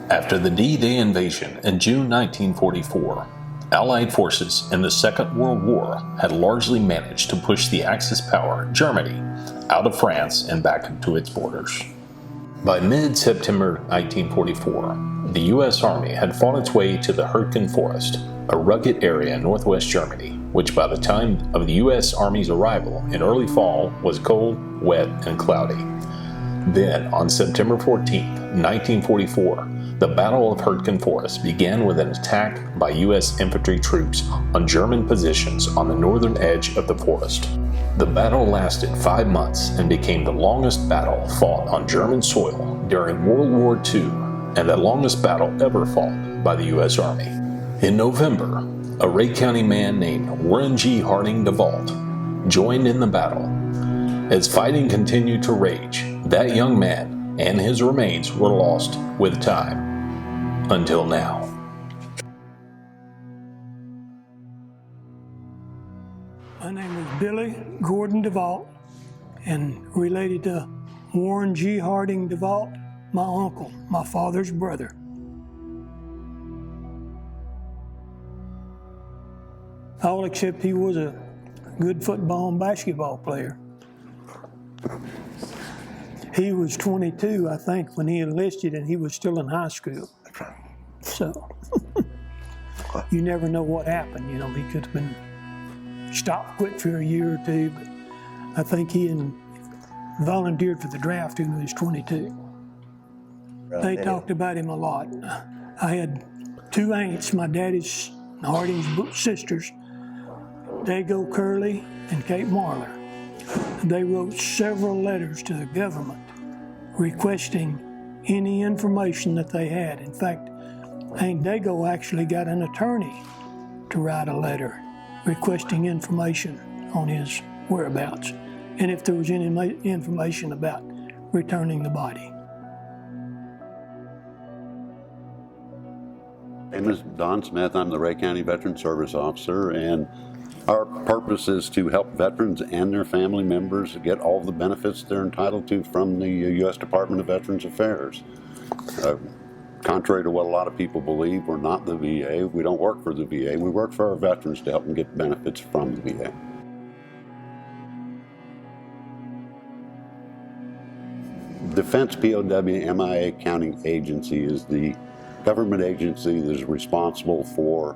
After the D-Day invasion in June 1944, Allied forces in the Second World War had largely managed to push the Axis power, Germany, out of France and back into its borders. By mid-September 1944, the U.S. Army had fought its way to the Hurtgen Forest, a rugged area in northwest Germany, which by the time of the U.S. Army's arrival in early fall was cold, wet, and cloudy. Then, on September 14, 1944, the Battle of Hurtgen Forest began with an attack by U.S. infantry troops on German positions on the northern edge of the forest. The battle lasted 5 months and became the longest battle fought on German soil during World War II and the longest battle ever fought by the U.S. Army. In November, a Rhea County man named Warren G. Harding DeVault joined in the battle. As fighting continued to rage, that young man and his remains were lost with time. Until now. My name is Billy Gordon DeVault, and related to Warren G. Harding DeVault, my uncle, my father's brother. All except he was a good football and basketball player. He was 22, I think, when he enlisted, and he was still in high school. So, you never know what happened. You know, he could have been stopped, quit for a year or two, but I think he volunteered for the draft when he was 22. They talked about him a lot. I had two aunts, my daddy's, Harding's sisters, Dago Curley and Kate Marler. They wrote several letters to the government requesting any information that they had. In fact, Aunt Dago actually got an attorney to write a letter requesting information on his whereabouts and if there was any information about returning the body. My name is Don Smith. I'm the Rhea County Veteran Service Officer, and our purpose is to help veterans and their family members get all the benefits they're entitled to from the U.S. Department of Veterans Affairs. Contrary to what a lot of people believe, we're not the VA. We don't work for the VA. We work for our veterans to help them get benefits from the VA. Defense POW Accounting Agency is the government agency that is responsible for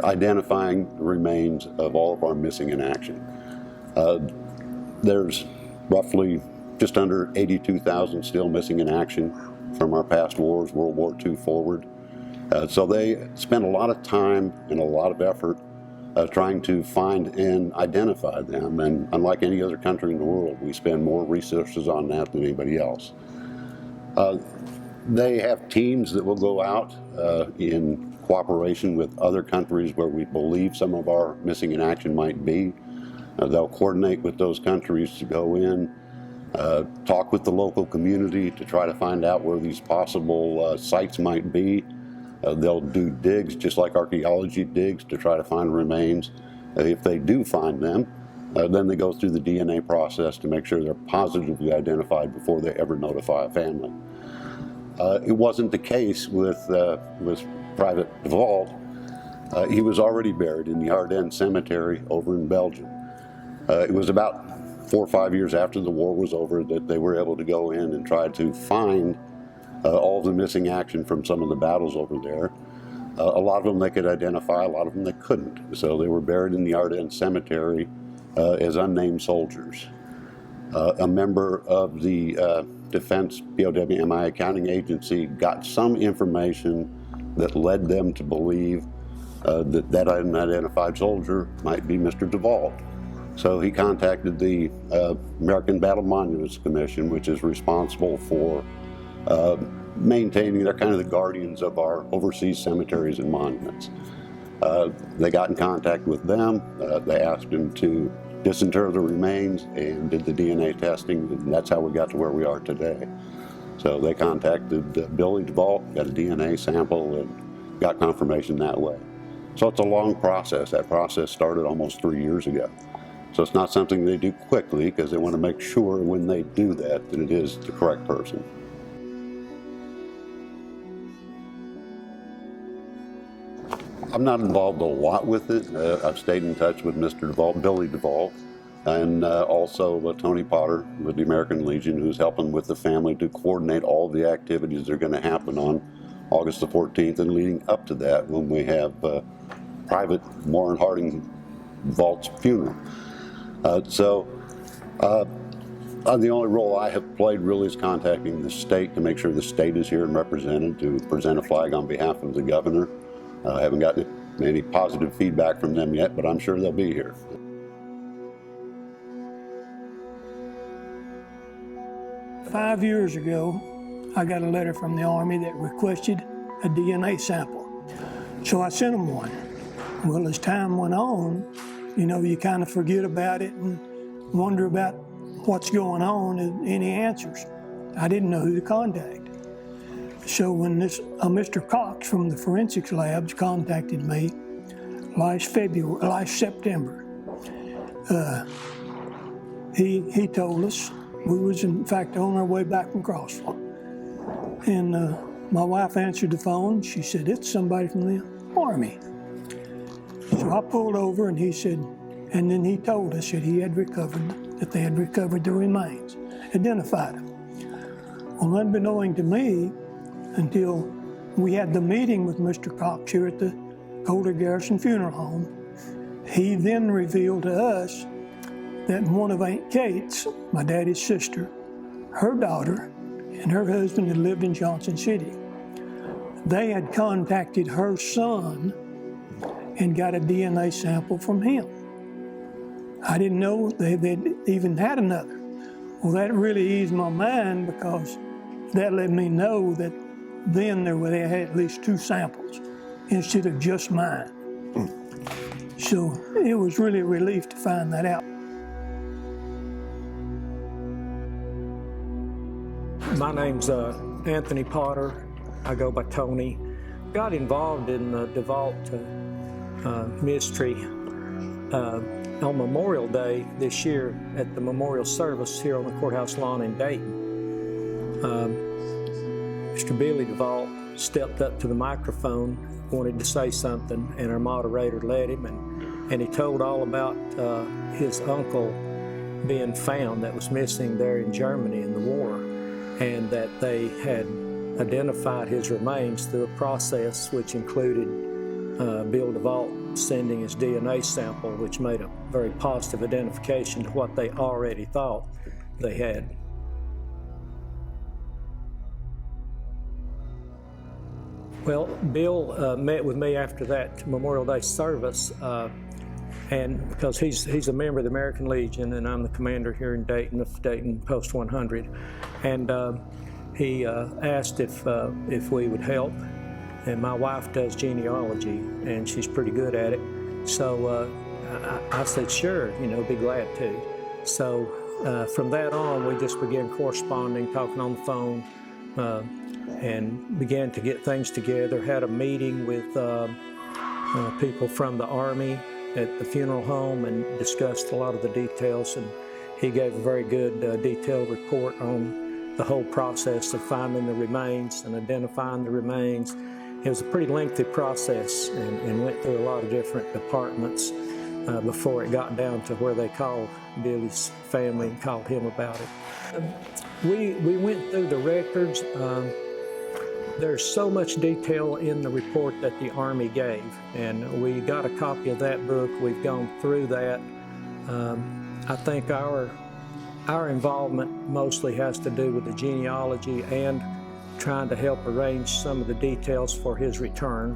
identifying the remains of all of our missing in action. There's roughly just under 82,000 still missing in action from our past wars, World War II forward. So they spend a lot of time and a lot of effort trying to find and identify them. And unlike any other country in the world, we spend more resources on that than anybody else. They have teams that will go out in cooperation with other countries where we believe some of our missing in action might be. They'll coordinate with those countries to go in, talk with the local community to try to find out where these possible sites might be. They'll do digs, just like archaeology digs, to try to find remains. If they do find them, then they go through the DNA process to make sure they're positively identified before they ever notify a family. It wasn't the case with Private DeVault. He was already buried in the Ardennes Cemetery over in Belgium. It was about 4 or 5 years after the war was over that they were able to go in and try to find all the missing action from some of the battles over there. A lot of them they could identify, a lot of them they couldn't. So they were buried in the Ardennes Cemetery as unnamed soldiers. A member of the Defense POW Accounting Agency got some information that led them to believe that unidentified soldier might be Mr. DeVault. So he contacted the American Battle Monuments Commission, which is responsible for maintaining, they're kind of the guardians of our overseas cemeteries and monuments. They got in contact with them. They asked him to disinter the remains and did the DNA testing, and that's how we got to where we are today. So they contacted Billy DeVault, got a DNA sample, and got confirmation that way. So it's a long process. That process started almost 3 years ago. So it's not something they do quickly because they want to make sure when they do that, that it is the correct person. I'm not involved a lot with it. I've stayed in touch with Mr. DeVault, Billy DeVault, and also Tony Potter with the American Legion, who's helping with the family to coordinate all the activities that are going to happen on August the 14th and leading up to that when we have Private Warren Harding Vault's funeral. The only role I have played really is contacting the state to make sure the state is here and represented to present a flag on behalf of the governor. I haven't gotten any positive feedback from them yet, but I'm sure they'll be here. "5 years ago, I got a letter from the Army that requested a DNA sample. So I sent them one. Well, as time went on, you know, you kind of forget about it and wonder about what's going on and any answers. I didn't know who to contact. So when Mr. Cox from the forensics labs contacted me last September, he told us we was in fact on our way back from Crossville. And my wife answered the phone. She said, "It's somebody from the Army." So I pulled over and he said, and then he told us that they had recovered the remains, identified them. Well, unbeknown to me, until we had the meeting with Mr. Cox here at the Colder Garrison Funeral Home, he then revealed to us that one of Aunt Kate's, my daddy's sister, her daughter, and her husband had lived in Johnson City. They had contacted her son and got a DNA sample from him. I didn't know they'd even had another. Well, that really eased my mind because that let me know that then they had at least 2 samples instead of just mine. So it was really a relief to find that out. My name's Anthony Potter. I go by Tony. Got involved in the DeVault mystery on Memorial Day this year at the memorial service here on the courthouse lawn in Dayton. Mr. Billy DeVault stepped up to the microphone, wanted to say something, and our moderator let him, and he told all about his uncle being found that was missing there in Germany in the war, and that they had identified his remains through a process which included Bill DeVault sending his DNA sample, which made a very positive identification to what they already thought they had. Well, Bill met with me after that Memorial Day service, and because he's a member of the American Legion, and I'm the commander here in Dayton, of Dayton Post 100, and he asked if we would help. And my wife does genealogy, and she's pretty good at it. So I said, sure, be glad to. So from that on, we just began corresponding, talking on the phone, and began to get things together. Had a meeting with people from the Army at the funeral home and discussed a lot of the details. And he gave a very good detailed report on the whole process of finding the remains and identifying the remains. It was a pretty lengthy process and went through a lot of different departments before it got down to where they called Billy's family and called him about it. We went through the records. There's so much detail in the report that the Army gave, and we got a copy of that book. We've gone through that. I think our involvement mostly has to do with the genealogy and trying to help arrange some of the details for his return.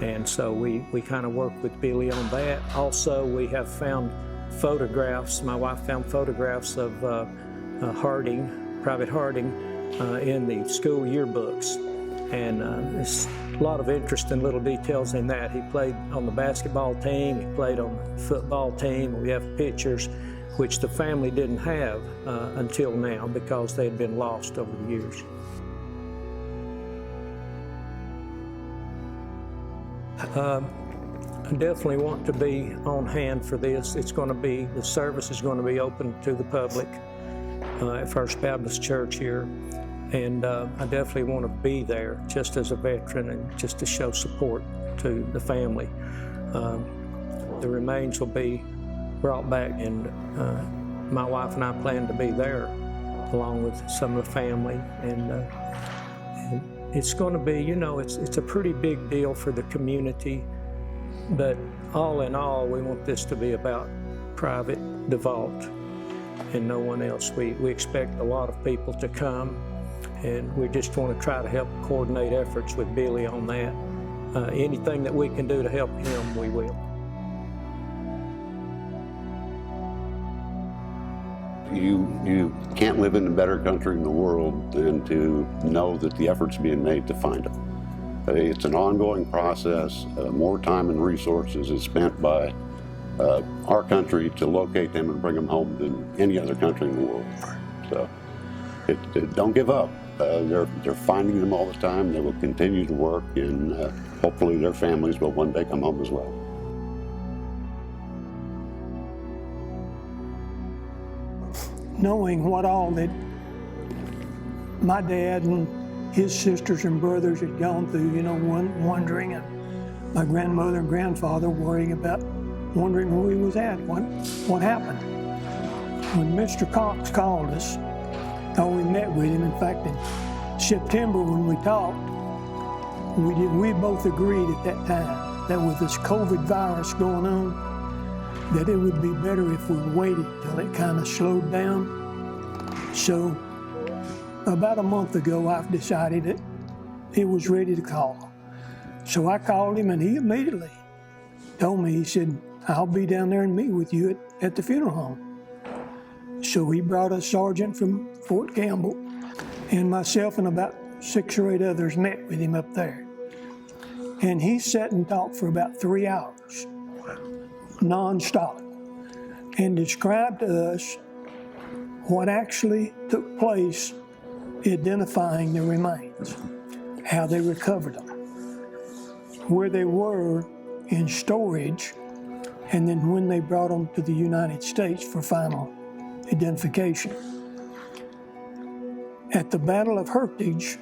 And so we kind of work with Billy on that. Also, we have found photographs. My wife found photographs of Private Harding, in the school yearbooks. And there's a lot of interesting little details in that. He played on the basketball team, he played on the football team. We have pictures which the family didn't have until now because they had been lost over the years. I definitely want to be on hand for this. The service is going to be open to the public at First Baptist Church here. And I definitely want to be there just as a veteran and just to show support. to the family. The remains will be brought back, and my wife and I plan to be there along with some of the family, and it's going to be, it's a pretty big deal for the community, but all in all, we want this to be about private DeVault and no one else. We expect a lot of people to come, and we just want to try to help coordinate efforts with Billy on that. Anything that we can do to help him, we will. You can't live in a better country in the world than to know that the effort's being made to find them. It's an ongoing process. More time and resources is spent by our country to locate them and bring them home than any other country in the world. So don't give up. They're finding them all the time. They will continue to work, and hopefully their families will one day come home as well. Knowing what all that my dad and his sisters and brothers had gone through, wondering, and my grandmother and grandfather wondering where he was at, what happened. When Mr. Cox called us, we met with him. In fact, in September when we talked, we both agreed at that time that with this COVID virus going on, that it would be better if we waited till it kind of slowed down. So about a month ago, I've decided that it was ready to call. So I called him, and he immediately told me, he said, I'll be down there and meet with you at the funeral home. So he brought a sergeant from Fort Campbell, and myself and about 6 or 8 others met with him up there. And he sat and talked for about 3 hours, non-stop, and described to us what actually took place identifying the remains, how they recovered them, where they were in storage, and then when they brought them to the United States for final identification. At the Battle of Hurtgen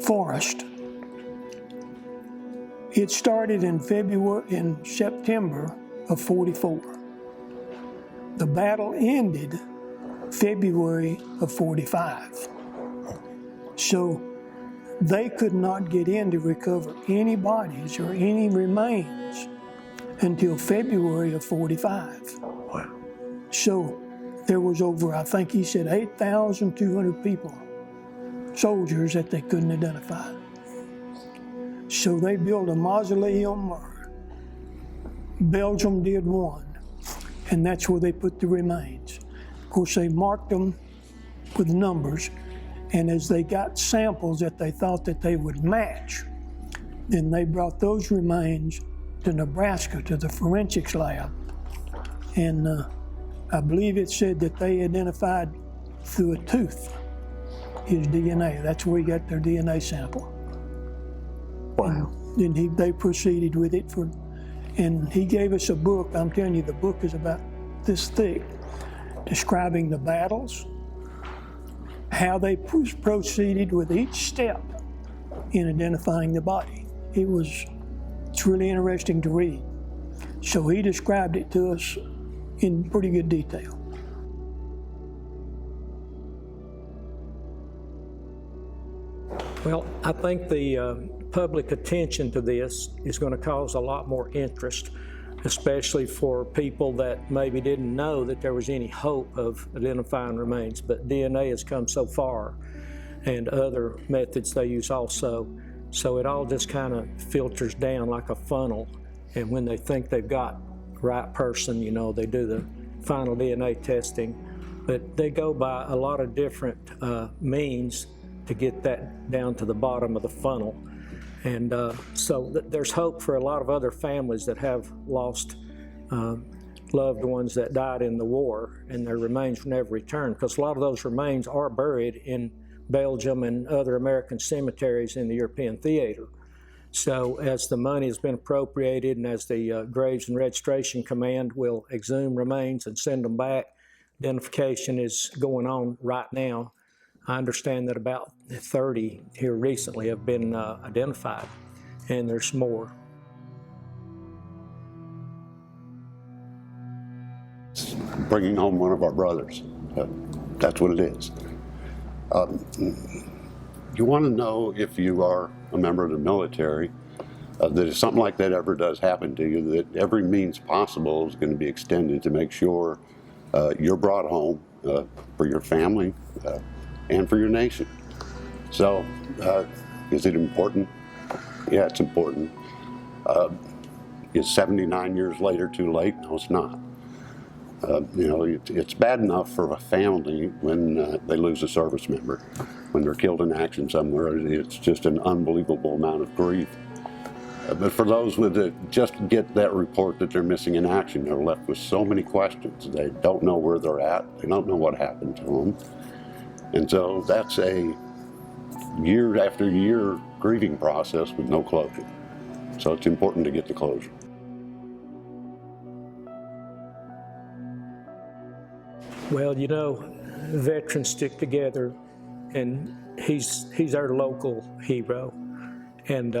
Forest, it started in September of '44. The battle ended February of '45. So they could not get in to recover any bodies or any remains until February of '45. Wow. So there was over, I think he said, 8,200 people, soldiers that they couldn't identify. So they built a mausoleum, or Belgium did one, and that's where they put the remains. Of course, they marked them with numbers, and as they got samples that they thought that they would match, then they brought those remains to Nebraska to the forensics lab. And I believe it said that they identified through a tooth his DNA. That's where he got their DNA sample. Wow. And then they proceeded with it and he gave us a book. I'm telling you, the book is about this thick, describing the battles, how they proceeded with each step in identifying the body. It's really interesting to read. So he described it to us in pretty good detail. Well, I think the public attention to this is going to cause a lot more interest, especially for people that maybe didn't know that there was any hope of identifying remains. But DNA has come so far, and other methods they use also. So it all just kind of filters down like a funnel. And when they think they've got the right person, they do the final DNA testing. But they go by a lot of different means to get that down to the bottom of the funnel. And so there's hope for a lot of other families that have lost loved ones that died in the war, and their remains never returned, because a lot of those remains are buried in Belgium and other American cemeteries in the European theater. So as the money has been appropriated, and as the Graves and Registration Command will exhume remains and send them back, identification is going on right now. I understand that about 30 here recently have been identified, and there's more. bringing home one of our brothers. That's what it is. You want to know, if you are a member of the military, that if something like that ever does happen to you, that every means possible is going to be extended to make sure you're brought home for your family and for your nation. So, is it important? Yeah, it's important. Is 79 years later too late? No, it's not. It's bad enough for a family when they lose a service member, when they're killed in action somewhere. It's just an unbelievable amount of grief. But for those that just get that report that they're missing in action, they're left with so many questions. They don't know where they're at. They don't know what happened to them. And so that's a year after year grieving process with no closure. So it's important to get the closure. Well, veterans stick together, and he's our local hero. And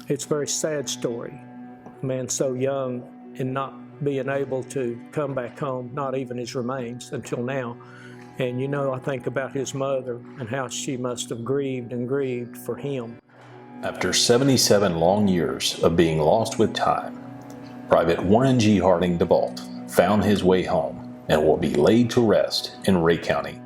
it's a very sad story. A man so young and not being able to come back home, not even his remains until now. And I think about his mother and how she must have grieved and grieved for him. After 77 long years of being lost with time, Private Warren G. Harding DeVault found his way home and will be laid to rest in Rhea County,